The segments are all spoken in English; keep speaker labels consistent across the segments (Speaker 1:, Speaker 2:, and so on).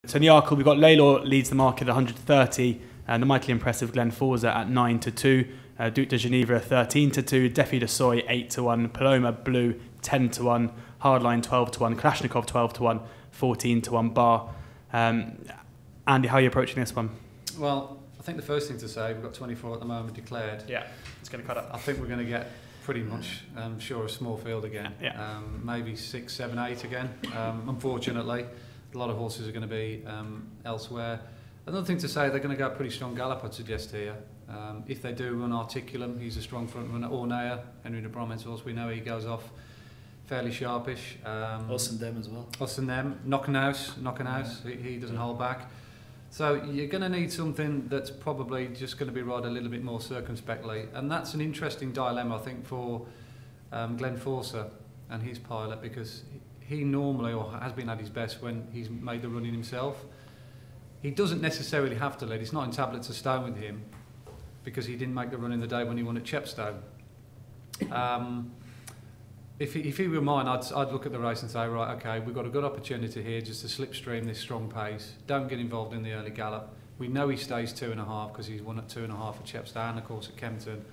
Speaker 1: So in the Arkle, we've got Laylor leads the market at 130, and the mightily impressive Glen Forza at 9-2, Duke de Geneva 13-2, Defi de Soy 8-1, Paloma Blue 10-1, Hardline 12-1, Kalashnikov 12-1, 14-1 Bar. Andy, how are you approaching this one?
Speaker 2: Well, I think the first thing to say, we've got 24 at the moment declared.
Speaker 1: Yeah, it's going to cut up.
Speaker 2: I think we're going to get pretty much sure a small field again.
Speaker 1: Yeah.
Speaker 2: Maybe 6, 7, 8 again. Unfortunately, a lot of horses are going to be elsewhere. Another thing to say, they're going to go pretty strong gallop, I'd suggest here. If they do run Articulum, he's a strong front runner. Ornea, Henry de Broment's horse, we know he goes off fairly sharpish.
Speaker 3: Us and them as well.
Speaker 2: Us and them. Knocking house. He doesn't hold back. So you're going to need something that's probably just going to be ride a little bit more circumspectly. And that's an interesting dilemma, I think, for Glen Forza and his pilot, because he normally, or has been at his best when he's made the running himself. He doesn't necessarily have to lead. It's not in tablets of stone with him, because he didn't make the run in the day when he won at Chepstow. If he were mine, I'd look at the race and say, right, okay, we've got a good opportunity here just to slipstream this strong pace. Don't get involved in the early gallop. We know he stays 2.5 because he's won at 2.5 at Chepstow and of course at Kempton.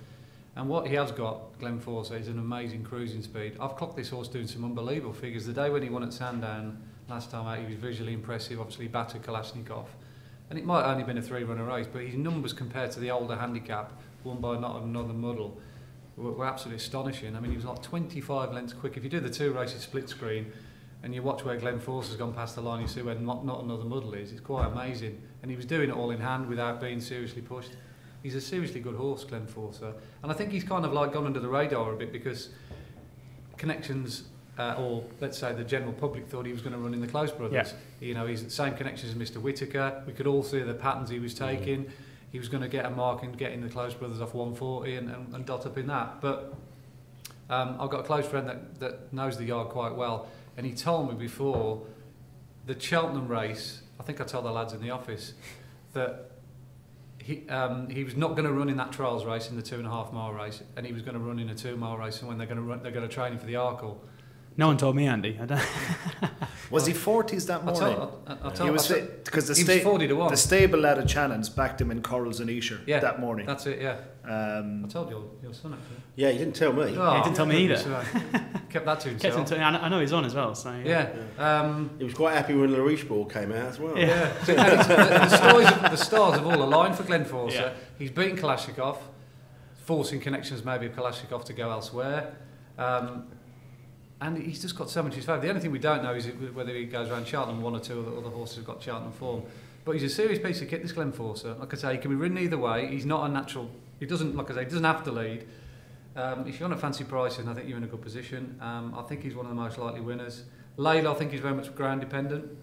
Speaker 2: And what he has got, Glen Forza, is an amazing cruising speed. I've clocked this horse doing some unbelievable figures. The day when he won at Sandown last time out, he was visually impressive. Obviously, battered Kalashnikov. And it might have only been a 3-runner race, but his numbers compared to the older handicap, won by not another muddle, were absolutely astonishing. I mean, he was like 25 lengths quick. If you do the 2 races split screen and you watch where Glen Forza has gone past the line, you see where not another muddle is. It's quite amazing. And he was doing it all in hand without being seriously pushed. He's a seriously good horse, Glen Forza. And I think he's kind of like gone under the radar a bit because connections, or let's say the general public, thought he was going to run in the Close Brothers. Yeah. You know, he's the same connections as Mr. Whittaker. We could all see the patterns he was taking. He was going to get a mark and get in the Close Brothers off 140 and dot up in that. But I've got a close friend that knows the yard quite well, and he told me before the Cheltenham race, I think I told the lads in the office, that he was not going to run in that trials race, in the 2.5 mile race, and he was going to run in a 2 mile race, and when they're going to train him for the Arkle.
Speaker 1: No one told me, Andy. I don't.
Speaker 3: Was he 40s that morning?
Speaker 2: He was 40 to 1.
Speaker 3: The stable lad at Shannon's backed him in Corals and Esher that morning.
Speaker 2: That's it, yeah. I told your son actually.
Speaker 4: Yeah, he didn't tell me.
Speaker 1: He didn't tell me either.
Speaker 2: Kept that to himself.
Speaker 1: I know he's on as well. So
Speaker 2: yeah.
Speaker 4: He was quite happy when Lariche Ball came out as well.
Speaker 2: Yeah. the stars have all aligned for Glen Forza. Yeah. He's beaten Kalashnikov, forcing connections maybe of Kalashnikov to go elsewhere. And he's just got so much in his favour. The only thing we don't know is whether he goes around Cheltenham. 1 or 2 of the other horses have got Cheltenham form. But he's a serious piece of kit, this Glen Forza. Like I say, he can be ridden either way. He's not a natural. He doesn't, like I say, he doesn't have to lead. If you're on a fancy prices, I think you're in a good position. I think he's one of the most likely winners. Layla, I think he's very much ground dependent.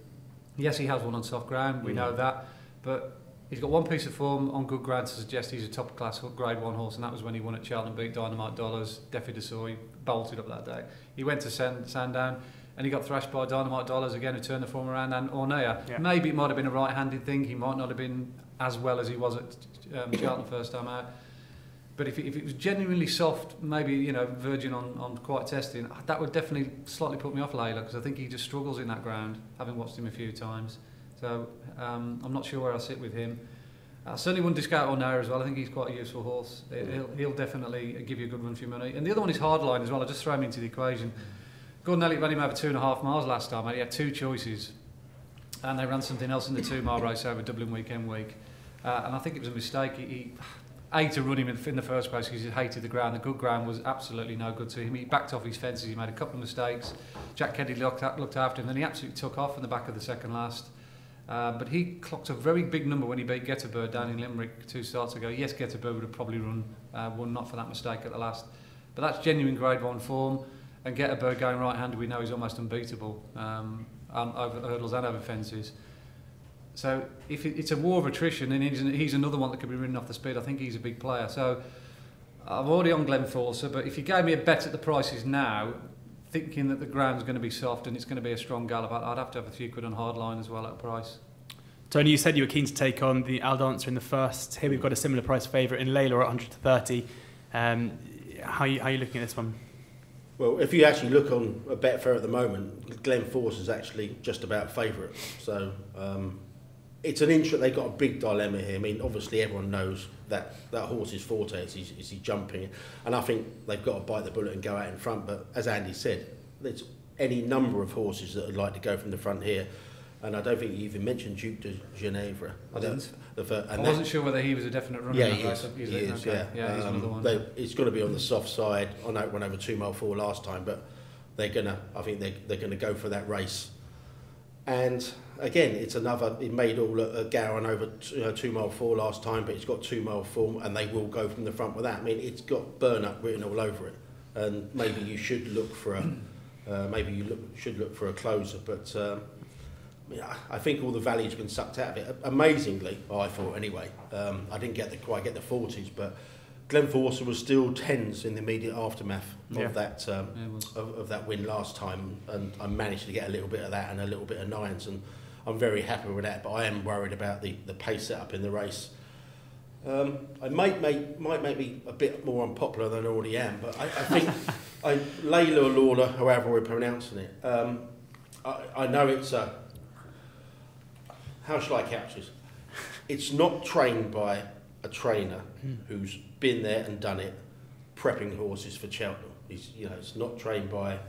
Speaker 2: Yes, he has won on soft ground. We know that, but he's got one piece of form on good ground to suggest he's a top class Grade 1 horse, and that was when he won at Cheltenham, beat Dynamite Dollars, Defi de Soy, bolted up that day. He went to Sandown and he got thrashed by Dynamite Dollars again, who turned the form around, and Ornea. Yeah. Maybe it might have been a right-handed thing. He might not have been as well as he was at Cheltenham first time out. But if it was genuinely soft, maybe verging on quite testing, that would definitely slightly put me off Layla, because I think he just struggles in that ground, having watched him a few times. So I'm not sure where I sit with him. I certainly wouldn't discount Ornea as well. I think he's quite a useful horse. He'll definitely give you a good run for your money. And the other one is Hardline as well. I'll just throw him into the equation. Gordon Elliott ran him over 2.5 miles last time. He had 2 choices. And they ran something else in the 2 mile race over Dublin weekend week. And I think it was a mistake. He to run him in the first place because he hated the ground. The good ground was absolutely no good to him. He backed off his fences. He made a couple of mistakes. Jack Kennedy looked after him. Then he absolutely took off in the back of the second last. But he clocked a very big number when he beat Gettybird down in Limerick 2 starts ago. Yes, Gettybird would have probably run one not for that mistake at the last. But that's genuine Grade 1 form. And Gettybird going right-handed, we know he's almost unbeatable over hurdles and over fences. So if it's a war of attrition, and he's another one that could be ridden off the speed, I think he's a big player. So I'm already on Glen Forza, but if you gave me a bet at the prices now, thinking that the ground's going to be soft and it's going to be a strong gallop, I'd have to have a few quid on Hardline as well at a price.
Speaker 1: Tony, you said you were keen to take on the Al Dancer in the first. Here we've got a similar price favourite in Layla at 130. How are you looking at this one?
Speaker 4: Well, if you actually look on a Betfair at the moment, Glenforce is actually just about favourite. So it's an interest. They've got a big dilemma here. I mean, obviously everyone knows that horse's forte is he jumping, and I think they've got to bite the bullet and go out in front. But as Andy said, there's any number of horses that would like to go from the front here. And I don't think you even mentioned Duke de Ginevra.
Speaker 2: I wasn't sure whether he was a definite runner.
Speaker 4: Yeah, he is.
Speaker 2: Okay. Yeah, he's another one.
Speaker 4: It's going to be on the soft side. I know it went over 2 mile 4 last time, but I think they're gonna go for that race. And again, it's another. It made all a Gowan over 2 mile 4 last time, but it's got 2 mile 4, and they will go from the front with that. I mean, it's got burn up written all over it, and maybe you should look for a closer, but. I think all the value's been sucked out of it. Amazingly, I thought anyway. I didn't quite get the 40s, but Glenforce was still 10s in the immediate aftermath of that win last time, and I managed to get a little bit of that and a little bit of 9s, and I'm very happy with that. But I am worried about the pace setup in the race. I might make me a bit more unpopular than I already am, but I think Layla or Lawler, however we're pronouncing it. I know it's a. How shall I couch this? It's not trained by a trainer who's been there and done it, prepping horses for Cheltenham. It's not trained by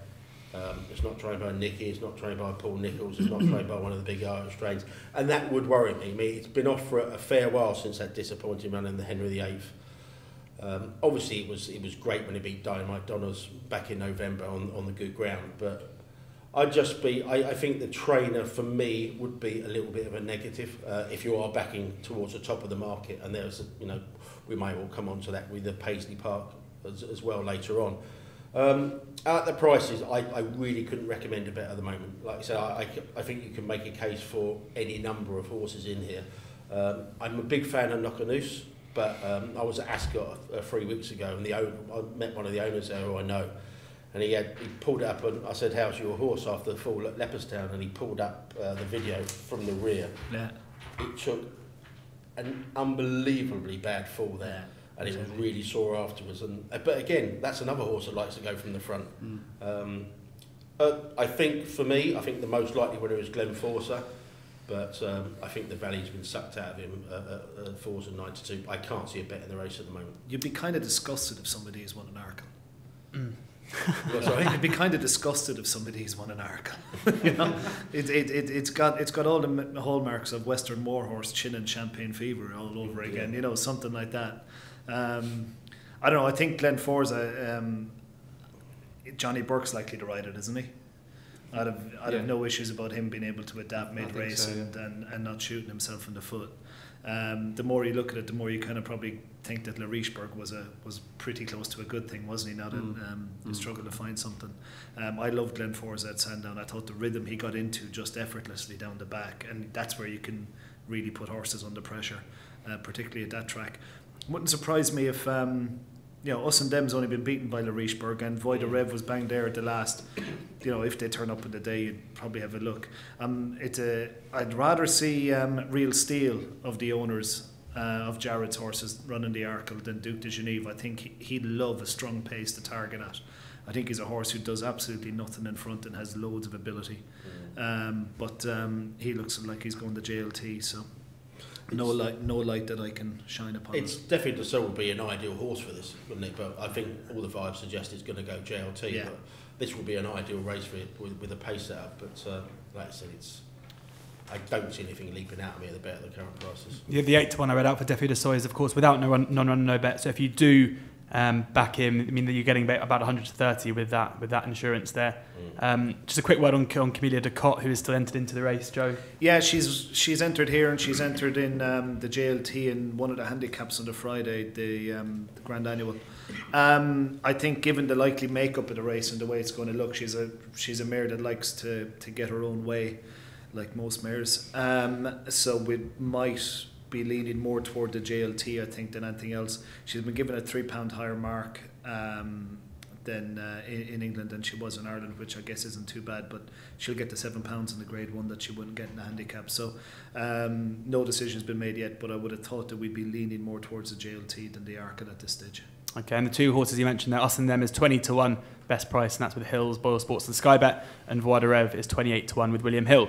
Speaker 4: Nicky. It's not trained by Paul Nichols. It's not trained by one of the big Irish trains, and that would worry me. I mean, it's been off for a fair while since that disappointing run in the Henry VIII. Obviously, it was great when it beat Dynamite Donners back in November on the good ground, but. I think the trainer for me would be a little bit of a negative if you are backing towards the top of the market, and we may all come on to that with the Paisley Park as well later on. At the prices, I really couldn't recommend a bet at the moment. Like I said, I think you can make a case for any number of horses in here. I'm a big fan of Knockanoose, but I was at Ascot 3 weeks ago, and I met one of the owners there who I know. And he pulled it up, and I said, "How's your horse after the fall at Leopardstown?" And he pulled up the video from the rear. Yeah. It took an unbelievably bad fall there, and it was really sore afterwards. But again, that's another horse that likes to go from the front. I think for me, the most likely winner is Glenforce, but I think the value's been sucked out of him at 4s and 9 to 2. I can't see a bet in the race at the moment.
Speaker 3: You'd be kind of disgusted if somebody has won an Arkle.
Speaker 4: Sorry?
Speaker 3: You'd be kind of disgusted if somebody's won an Arkle. It's got all the hallmarks of Western Moorhorse, Chin and Champagne Fever all over again. Something like that. I don't know. I think Glenforce, Johnny Burke's likely to ride it, isn't he? I'd have no issues about him being able to adapt mid-race and not shooting himself in the foot. The more you look at it, the more you kind of probably think that Le Richebourg was pretty close to a good thing, wasn't he? Now that he struggled to find something. I loved Glenforce at Sandown. I thought the rhythm he got into just effortlessly down the back, and that's where you can really put horses under pressure, particularly at that track. Wouldn't surprise me if Us and Them's only been beaten by Le Richebourg, and Void de Rev was banged there at the last. If they turn up in the day, you'd probably have a look. I'd rather see Real Steel of the owners of Jared's horses running the Arkle than Duke de Genève. I think he'd love a strong pace to target at. I think he's a horse who does absolutely nothing in front and has loads of ability. But he looks like he's going to JLT, so no light that I can shine upon.
Speaker 4: It's definitely the would be an ideal horse for this, wouldn't it? But I think all the vibes suggest it's going to go JLT. Yeah. But this would be an ideal race for it with a pace setup. But like I said, I don't see anything leaping out at me at the bet at the current prices.
Speaker 1: Yeah, the 8 to 1 I read out for Defi de Soy is, of course, without non-run, no bet. So if you do back him, I mean, you're getting about 130 with that insurance there. Just a quick word on Camellia de Cotte, who is still entered into the race, Joe.
Speaker 3: Yeah, she's entered here, and she's entered in the JLT in one of the handicaps on the Friday, the Grand Annual. I think, given the likely makeup of the race and the way it's going to look, she's a mare that likes to get her own way, like most mares. So we might be leaning more toward the JLT, I think, than anything else. She's been given a £3 higher mark than in England than she was in Ireland, which I guess isn't too bad, but she'll get the £7 in the grade 1 that she wouldn't get in the handicap. So no decision's been made yet, but I would have thought that we'd be leaning more towards the JLT than the Arkle at this stage.
Speaker 1: Okay, and the two horses you mentioned there, Us and Them is 20 to 1 best price, and that's with Hills, Boyle Sports and Sky Bet, and Voix de Rêve is 28 to 1 with William Hill.